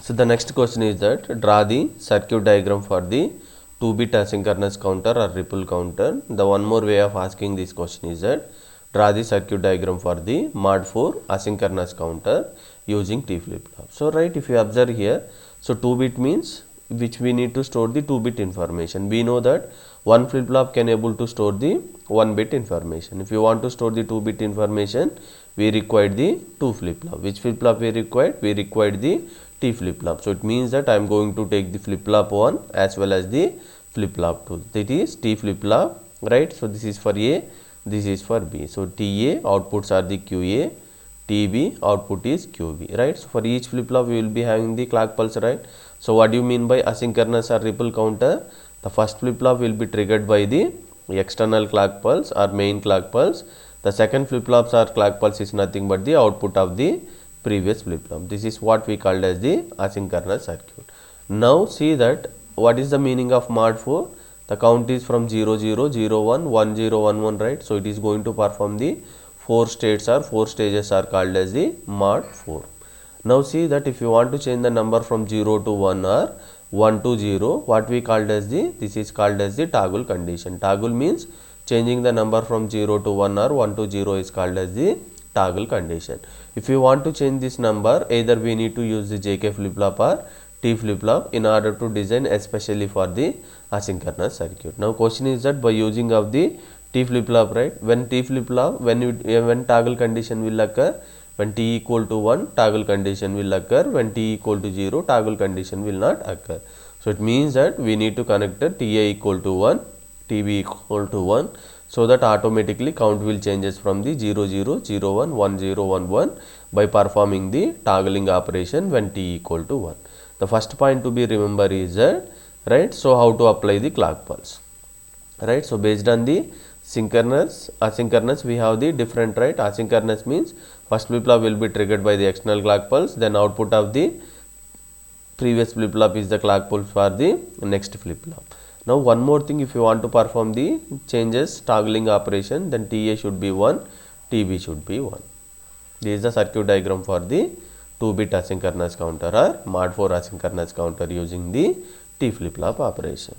So the next question is that draw the circuit diagram for the 2-bit asynchronous counter or ripple counter. The one more way of asking this question is that draw the circuit diagram for the mod 4 asynchronous counter using T flip-flop. So right, if you observe here, so 2-bit means which we need to store the 2-bit information. We know that one flip-flop can able to store the 1-bit information. If you want to store the 2-bit information, we require the 2 flip-flop. Which flip-flop we required? We required the T flip-flop. So it means that I am going to take the flip-flop 1 as well as the flip-flop 2. That is T flip-flop, right? So this is for A, this is for B. So TA outputs are the QA, TB output is QB, right? So for each flip-flop we will be having the clock pulse, right? So what do you mean by asynchronous or ripple counter? The first flip-flop will be triggered by the external clock pulse or main clock pulse. The second flip-flops or clock pulse is nothing but the output of the previous flip-flop. This is what we called as the asynchronous circuit. Now see that what is the meaning of mod 4? The count is from 0 0 0 1 1 0 1 1, right? So it is going to perform the 4 states or 4 stages are called as the mod 4. Now see that if you want to change the number from 0 to 1 or 1 to 0, what we called as this is called as the toggle condition. Toggle means changing the number from 0 to 1 or 1 to 0 is called as the toggle condition. If you want to change this number, either we need to use the JK flip-flop or T flip-flop in order to design especially for the asynchronous circuit. Now question is that by using of the T flip-flop, right? When T flip-flop, when toggle condition will occur, when t equal to 1, toggle condition will occur. When t equal to 0, toggle condition will not occur. So it means that we need to connect the TA equal to 1, TB equal to 1, so that automatically count will changes from the 0 0 0 1 1 0 1 1 by performing the toggling operation when t equal to 1. The first point to be remember is that, right? So how to apply the clock pulse, right? So based on the synchronous, asynchronous, we have the different, right? Asynchronous means first flip-flop will be triggered by the external clock pulse, then output of the previous flip-flop is the clock pulse for the next flip-flop. Now one more thing, if you want to perform the changes toggling operation, then TA should be 1, TB should be 1. This is the circuit diagram for the 2-bit asynchronous counter or mod 4 asynchronous counter using the T flip-flop operation.